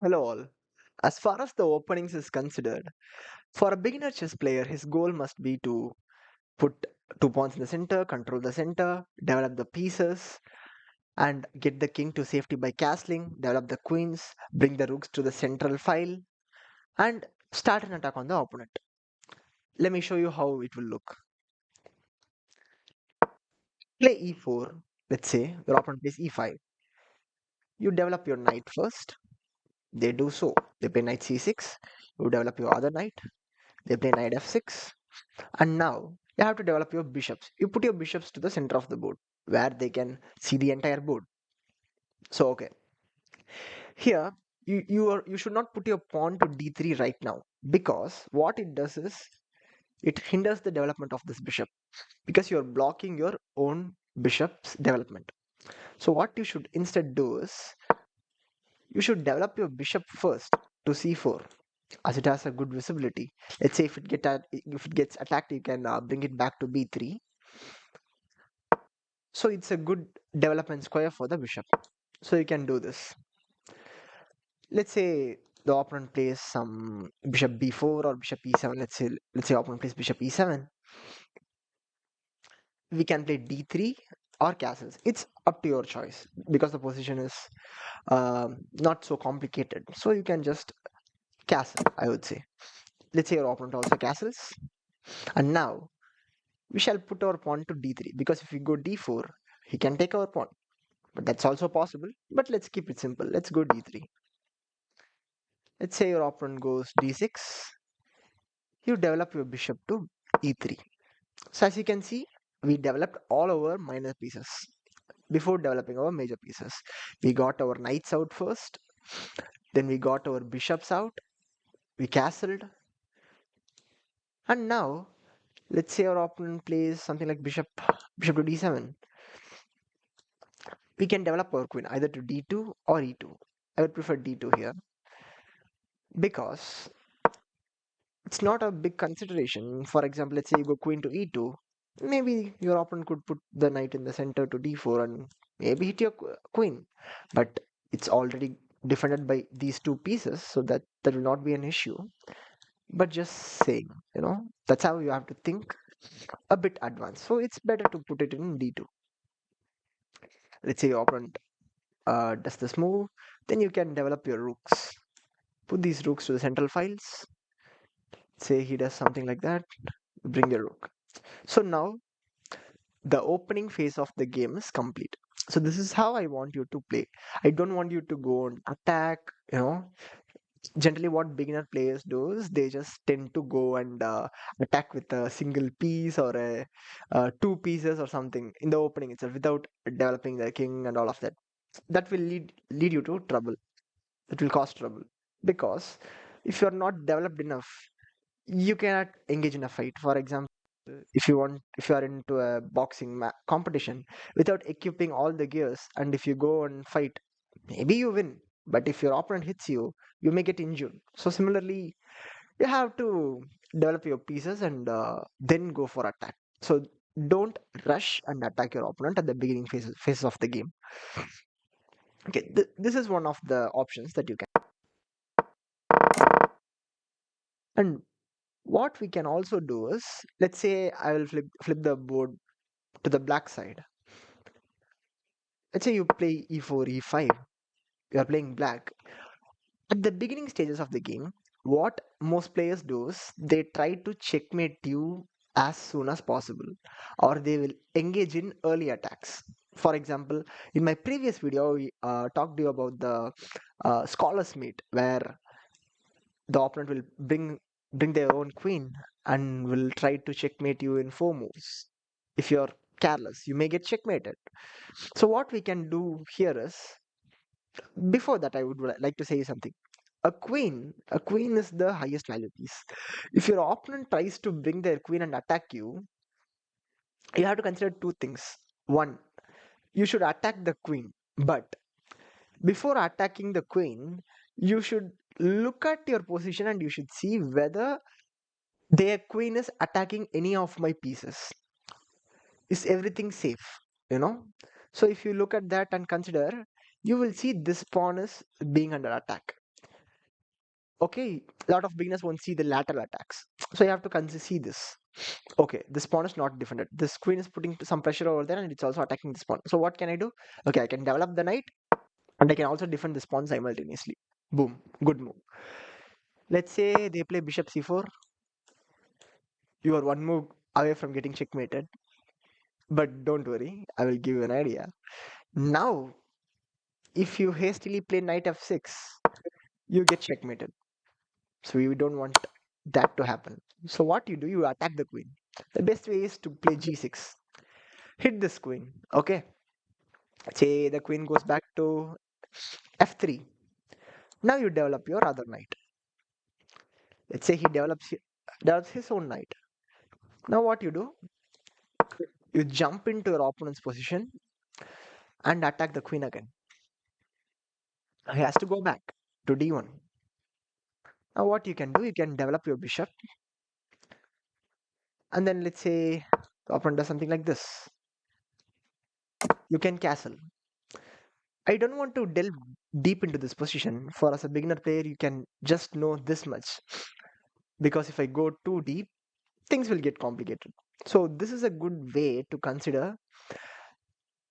Hello all. As far as the openings is considered, for a beginner chess player, his goal must be to put two pawns in the center, control the center, develop the pieces, and get the king to safety by castling, develop the queens, bring the rooks to the central file, and start an attack on the opponent. Let me show you how it will look. Play e4, let's say your opponent plays e5. You develop your knight first. They do so. They play knight c6. You develop your other knight. They play knight f6. And now you have to develop your bishops. You put your bishops to the center of the board where they can see the entire board. So okay, here you should not put your pawn to d3 right now, because what it does is it hinders the development of this bishop, because you are blocking your own bishop's development. So what you should instead do is you should develop your bishop first to c4, as it has a good visibility. Let's say if it gets attacked, you can bring it back to b3. So it's a good development square for the bishop. So you can do this. Let's say the opponent plays some bishop b4 or bishop e7. Let's say opponent plays bishop e7. We can play d3 or castles. It's up to your choice, because the position is not so complicated. So you can just castle, I would say. Let's say your opponent also castles. And now we shall put our pawn to d3, because if we go d4, he can take our pawn. But that's also possible. But let's keep it simple. Let's go d3. Let's say your opponent goes d6. You develop your bishop to e3. So as you can see, we developed all our minor pieces before developing our major pieces. We got our knights out first, then we got our bishops out, we castled, and now let's say our opponent plays something like bishop to d7. We can develop our queen either to d2 or e2. I would prefer d2 here, because it's not a big consideration. For example, let's say you go queen to e2. Maybe your opponent could put the knight in the center to d4 and maybe hit your queen. But it's already defended by these two pieces, so that will not be an issue. But just saying, that's how you have to think a bit advanced. So it's better to put it in d2. Let's say your opponent does this move, then you can develop your rooks. Put these rooks to the central files. Say he does something like that, bring your rook. So now the opening phase of the game is complete. So this is how I want you to play. I don't want you to go and attack. Generally what beginner players do is they just tend to go and attack with a single piece or two pieces or something in the opening itself, without developing the king and all of that. That will lead you to trouble. It will cause trouble, because if you're not developed enough, you cannot engage in a fight. For example, if you are into a boxing competition, without equipping all the gears, and if you go and fight, maybe you win, but if your opponent hits you, you may get injured. So similarly, you have to develop your pieces and then go for attack. So don't rush and attack your opponent at the beginning phases of the game. Okay, this is one of the options that you can. And what we can also do is, let's say I will flip the board to the black side. Let's say you play e4, e5. You are playing black. At the beginning stages of the game, what most players do is they try to checkmate you as soon as possible, or they will engage in early attacks. For example, in my previous video, we talked to you about the scholars meet, where the opponent will bring their own queen and will try to checkmate you in 4 moves. If you're careless, you may get checkmated. So what we can do here is, before that, I would like to say something. A queen is the highest value piece. If your opponent tries to bring their queen and attack you, you have to consider two things. One, you should attack the queen, but before attacking the queen, you should look at your position and you should see whether their queen is attacking any of my pieces. Is everything safe? You know? So if you look at that and consider, you will see this pawn is being under attack. Okay, a lot of beginners won't see the lateral attacks. So you have to see this. Okay, this pawn is not defended. This queen is putting some pressure over there and it's also attacking this pawn. So what can I do? Okay, I can develop the knight and I can also defend this pawn simultaneously. Boom, good move. Let's say they play bishop c4. You are one move away from getting checkmated. But don't worry, I will give you an idea. Now, if you hastily play knight f6, you get checkmated. So we don't want that to happen. So what you do, you attack the queen. The best way is to play g6. Hit this queen. Okay. Say the queen goes back to f3. Now you develop your other knight. Let's say he develops his own knight. Now what you do? You jump into your opponent's position and attack the queen again. He has to go back to d1. Now what you can do? You can develop your bishop, and then let's say the opponent does something like this. You can castle. I don't want to delve deep into this position. For as a beginner player, you can just know this much. Because if I go too deep, things will get complicated. So this is a good way to consider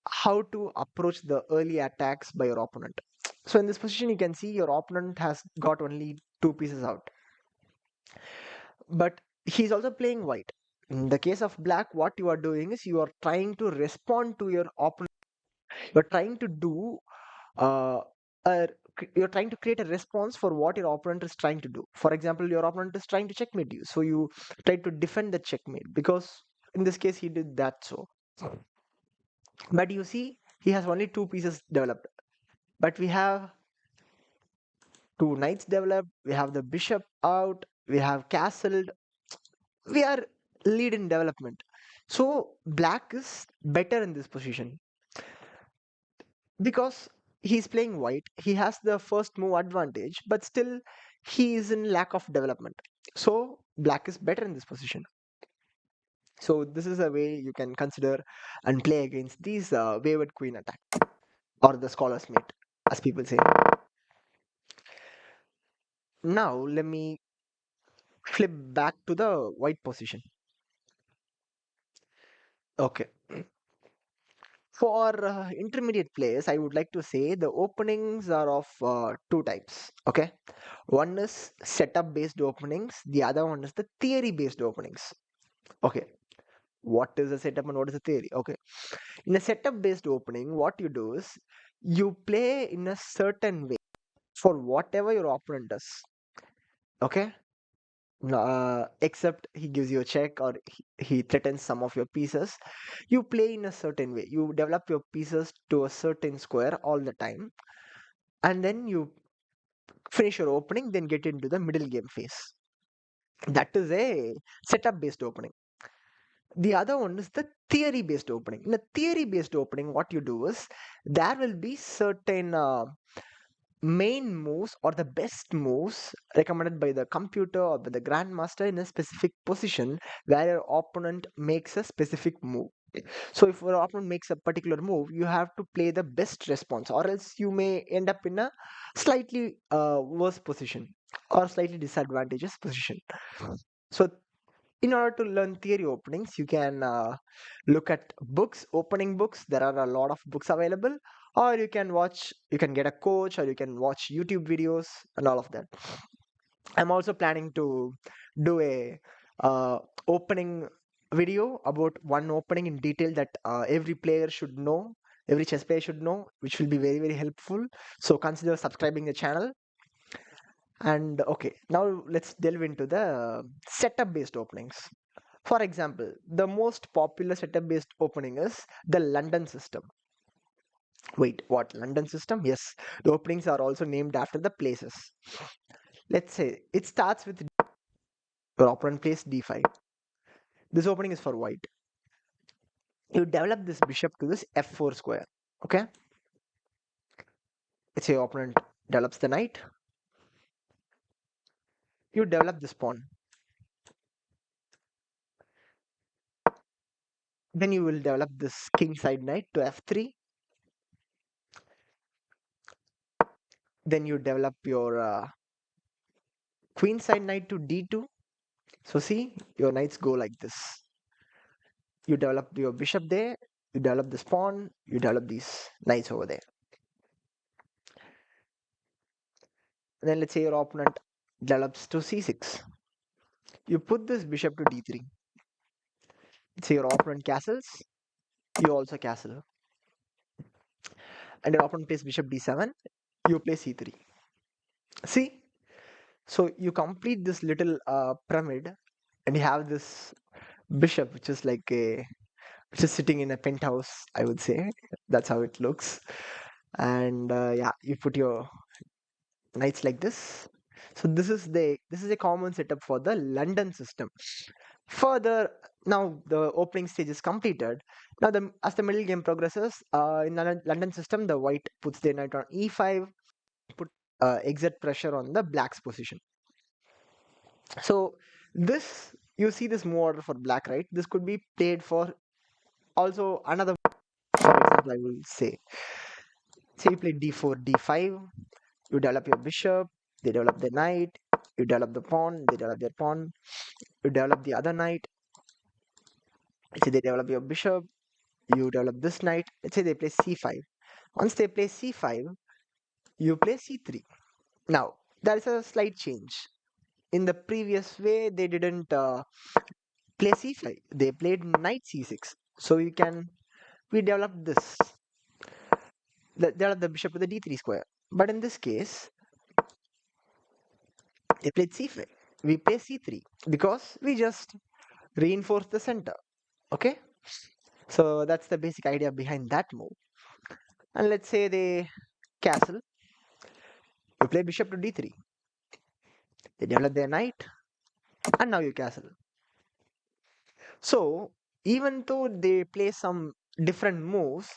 how to approach the early attacks by your opponent. So in this position, you can see your opponent has got only two pieces out, but he's also playing white. In the case of black, what you are doing is you are trying to respond to your opponent. You're trying to do uh, a, you're trying to create a response for what your opponent is trying to do. For example, your opponent is trying to checkmate you, so you try to defend the checkmate because in this case he did that. So, but you see, he has only two pieces developed, but we have two knights developed. We have the bishop out. We have castled. We are lead in development. So black is better in this position because he's playing white. He has the first move advantage, but still he is in lack of development. So black is better in this position. So this is a way you can consider and play against these wayward queen attack or the scholar's mate, as people say. Now let me flip back to the white position. Okay. For intermediate players, I would like to say the openings are of two types. Okay, one is setup based openings, the other one is the theory based openings. Okay, what is a setup and what is a theory? Okay, in a setup based opening, what you do is you play in a certain way for whatever your opponent does. Okay, except he gives you a check or he threatens some of your pieces, you play in a certain way. You develop your pieces to a certain square all the time, and then you finish your opening, then get into the middle game phase. That is a setup based opening. The other one is the theory based opening. In a theory based opening, what you do is there will be certain main moves or the best moves recommended by the computer or by the grandmaster in a specific position where your opponent makes a specific move. So if your opponent makes a particular move, you have to play the best response, or else you may end up in a slightly worse position or slightly disadvantageous position. So in order to learn theory openings, you can look at books, opening books. There are a lot of books available, or you can get a coach, or you can watch YouTube videos and all of that. I'm also planning to do a opening video about one opening in detail that every player should know, every chess player should know, which will be very, very helpful. So consider subscribing the channel. And okay, now let's delve into the setup based openings. For example, the most popular setup based opening is the London system. Wait, what? London system? Yes, the openings are also named after the places. Let's say it starts with your opponent plays d5. This opening is for white. You develop this bishop to this f4 square. Okay, let's say your opponent develops the knight. You develop this pawn. Then you will develop this king side knight to f3. Then you develop your queenside knight to d2. So see, your knights go like this. You develop your bishop there, you develop this pawn, you develop these knights over there. And then let's say your opponent develops to c6. You put this bishop to d3. Let's say your opponent castles, you also castle. And your opponent plays bishop d7, you play c3. See? So you complete this little pyramid and you have this bishop which is like a which is sitting in a penthouse, I would say. That's how it looks. And yeah, you put your knights like this. So this is a common setup for the London system. Further, now the opening stage is completed. Now as the middle game progresses, in the London system, the white puts their knight on e5, put exert pressure on the black's position. So this you see this move order for black, right? This could be played for also another. For example, I will say you play d4, d5. You develop your bishop. They develop the knight. You develop the pawn. They develop their pawn. You develop the other knight. Let's say they develop your bishop. You develop this knight. Let's say they play c5. Once they play c5, you play c3. Now there is a slight change. In the previous way, they didn't play c5. They played knight c6. So we developed this. Develop the bishop to the d3 square. But in this case, they played c5. We play c3 because we just reinforce the center. Okay, so that's the basic idea behind that move. And let's say they castle. You play bishop to d3. They develop their knight, and now you castle. So even though they play some different moves,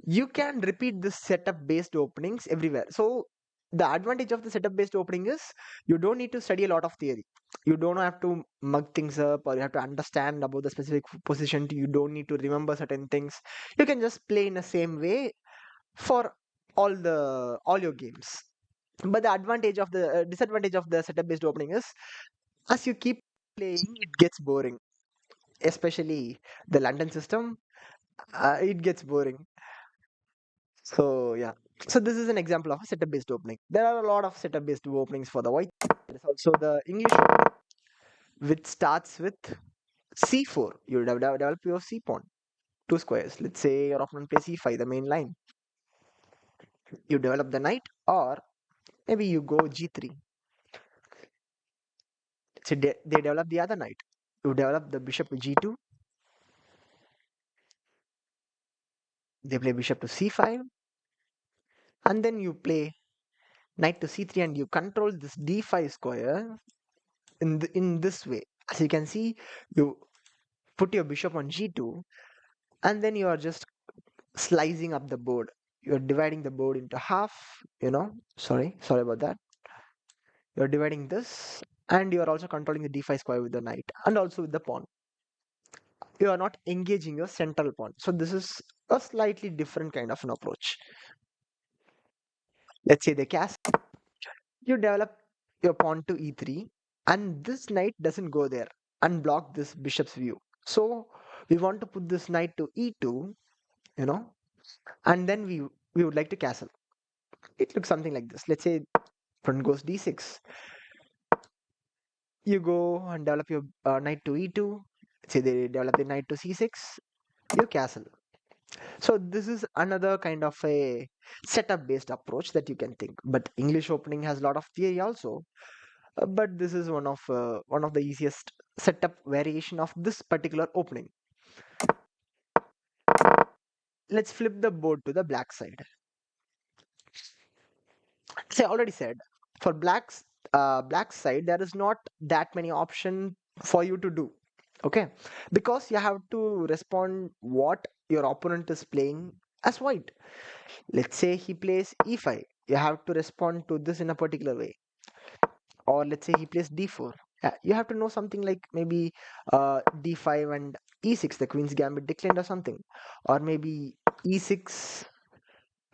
you can repeat this setup based openings everywhere. So the advantage of the setup based opening is you don't need to study a lot of theory. You don't have to mug things up, or you have to understand about the specific position. You don't need to remember certain things. You can just play in the same way for all your games. But the advantage of the disadvantage of the setup based opening is as you keep playing, it gets boring, especially the London system. It gets boring. So yeah. So this is an example of a setup based opening. There are a lot of setup based openings for the white. There is also the English opening, which starts with c4. You develop your c pawn, two squares. Let's say your opponent plays e5, the main line. You develop the knight, or maybe you go g3. So they develop the other knight. You develop the bishop to g2. They play bishop to c5, and then you play knight to c3, and you control this d5 square in this way. As you can see, you put your bishop on g2, and then you are just slicing up the board. You're dividing the board into half. Sorry about that. You're dividing this, and you are also controlling the d5 square with the knight, and also with the pawn. You are not engaging your central pawn. So this is a slightly different kind of an approach. Let's say they cast. You develop your pawn to e3, and this knight doesn't go there and block this bishop's view. So we want to put this knight to e2, you know, and then we would like to castle. It looks something like this. Let's say front goes d6. You go and develop your knight to e2. Say they develop the knight to c6. You castle. So this is another kind of a setup based approach that you can think. But English opening has a lot of theory also. But this is one of the easiest setup variation of this particular opening. Let's flip the board to the black side. So I already said for black side there is not that many options for you to do. Okay, because you have to respond what your opponent is playing as white. Let's say he plays e5. You have to respond to this in a particular way. Or let's say he plays d4. You have to know something like maybe d5 and e6, the queen's gambit declined or something, or maybe e6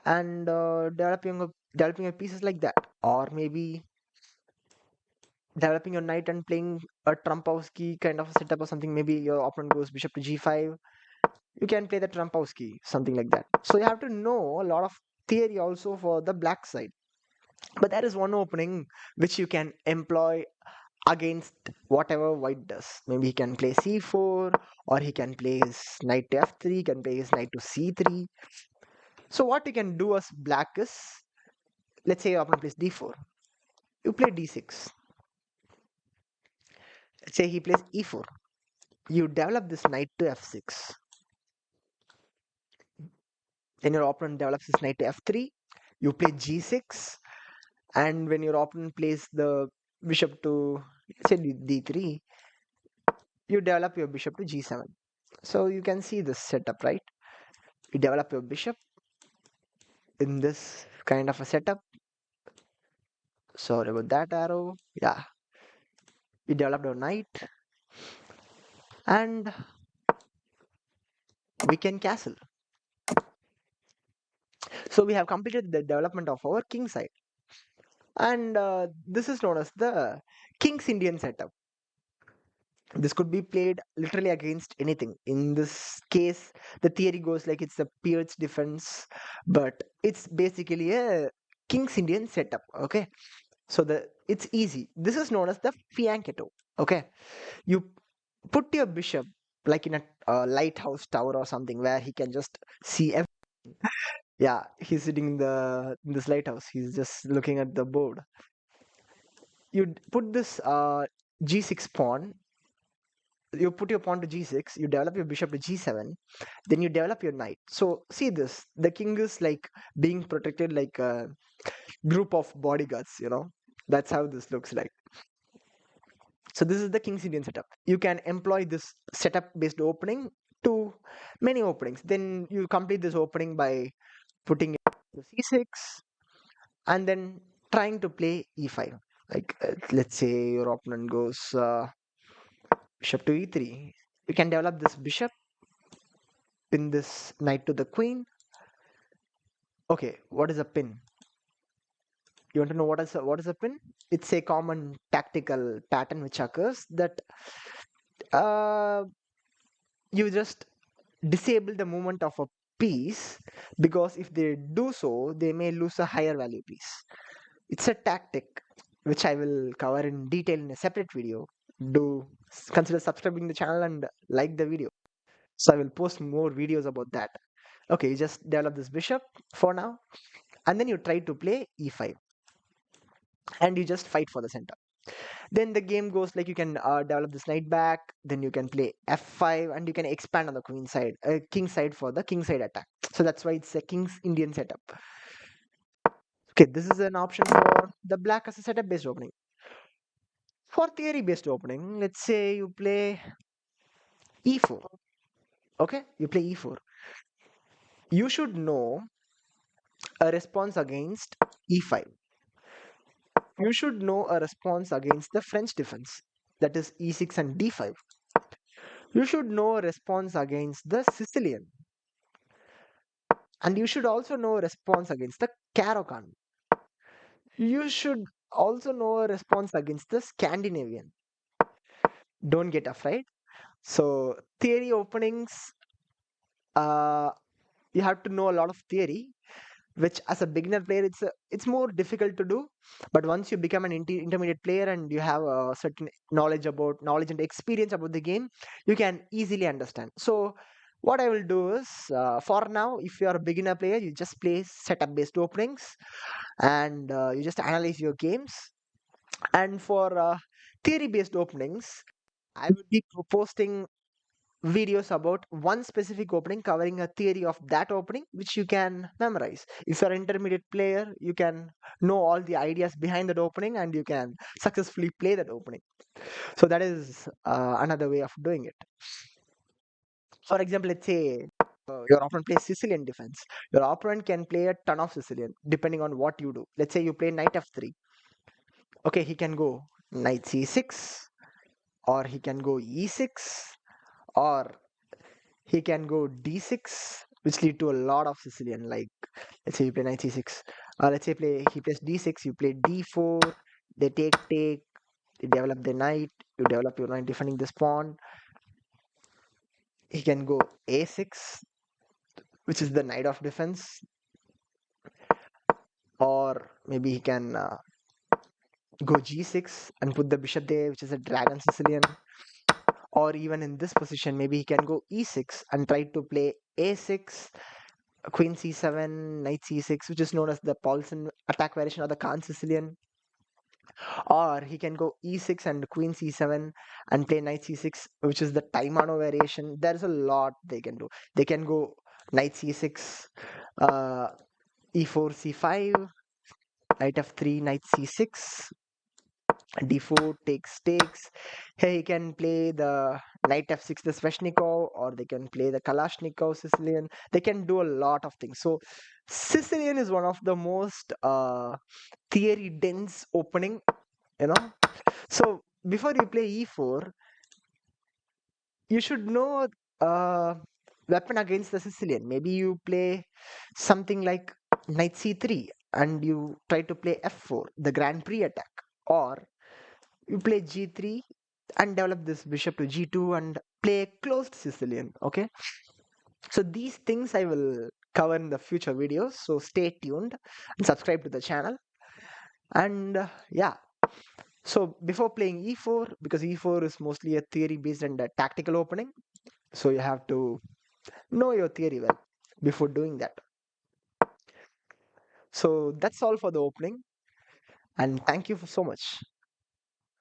and developing a pieces like that, or maybe developing your knight and playing a Trumpowski kind of a setup or something. Maybe your opponent goes bishop to g5. You can play the Trumpowski, something like that. So you have to know a lot of theory also for the black side. But there is one opening which you can employ against whatever white does. Maybe he can play c4, or he can play his knight to f3, he can play his knight to c3. So what you can do as black is, let's say your opponent plays d4, you play d6. Let's say he plays e4, you develop this knight to f6. Then your opponent develops his knight to f3, you play g6, and when your opponent plays the bishop to, say, d3, you develop your bishop to g7. So you can see this setup, right? You develop your bishop in this kind of a setup. Sorry about that arrow. Yeah, we developed our knight, and we can castle. So we have completed the development of our king side, and this is known as the king's Indian setup. This could be played literally against anything. In this case, the theory goes like it's a peer's defense, but it's basically a king's Indian setup. Okay, so the it's easy. This is known as the fianchetto. Okay, you put your bishop like in a lighthouse tower or something where he can just see yeah, he's sitting in this lighthouse, he's just looking at the board. You put this g6 pawn, you put your pawn to g6, you develop your bishop to g7, then you develop your knight. So see this, the king is like being protected like a group of bodyguards, that's how this looks like. So this is the king's Indian setup. You can employ this setup based opening to many openings. Then you complete this opening by putting it to c6 and then trying to play e5. Like let's say your opponent goes bishop to e3. You can develop this bishop, pin this knight to the queen. Okay, what is a pin? You want to know what is a pin? It's a common tactical pattern which occurs that uh, you just disable the movement of a piece, because if they do so they may lose a higher value piece. It's a tactic which I will cover in detail in a separate video. Do consider subscribing the channel and like the video, so I will post more videos about that. Okay, you just develop this bishop for now, and then you try to play e5, and you just fight for the center. Then the game goes like you can develop this knight back, then you can play f5, and you can expand on the queen side, king side for the king side attack. So that's why it's a king's Indian setup. Okay, this is an option for the black as a setup based opening. For theory based opening, let's say you play e4. Okay, you play e4. You should know a response against e5. You should know a response against the French defense, that is e6 and d5. You should know a response against the Sicilian, and you should also know a response against the Caro-Kann. You should also know a response against the Scandinavian. Don't get afraid. So theory openings, uh, you have to know a lot of theory, which as a beginner player it's more difficult to do. But once you become an intermediate player and you have a certain knowledge and experience about the game, you can easily understand. So what I will do is, for now, if you are a beginner player, you just play setup based openings, and you just analyze your games. And for theory based openings, I will be posting videos about one specific opening, covering a theory of that opening, which you can memorize. If you're an intermediate player, you can know all the ideas behind that opening, and you can successfully play that opening. So that is another way of doing it. For example, let's say your opponent plays Sicilian defense. Your opponent can play a ton of Sicilian depending on what you do. Let's say you play knight f3. Okay, he can go knight c6, or he can go e6, or he can go d6, which lead to a lot of Sicilian. Like let's say you play knight c6. Let's say he plays d6, you play d4, they take, you develop the knight, you develop your knight defending this pawn. He can go a6, which is the knight of defense, or maybe he can go g6 and put the bishop there, which is a dragon Sicilian. Or even in this position, maybe he can go e6 and try to play a6, queen c7, knight c6, which is known as the Paulsen attack variation or the Khan Sicilian. Or he can go e6 and queen c7 and play knight c6, which is the Taimano variation. There's a lot they can do. They can go knight c6, uh, e4 c5, knight f3, knight c6, d4 takes. Here he can play the knight f6, the Sveshnikov, or they can play the Kalashnikov Sicilian. They can do a lot of things. So Sicilian is one of the most theory dense opening, you know. So before you play e4, you should know weapon against the Sicilian. Maybe you play something like knight c3 and you try to play f4, the Grand Prix attack, or you play g3 and develop this bishop to g2 and play a closed Sicilian. Okay, so these things I will cover in the future videos, so stay tuned and subscribe to the channel. And yeah, so before playing e4, because e4 is mostly a theory based and a tactical opening, so you have to know your theory well before doing that. So that's all for the opening, and thank you for so much.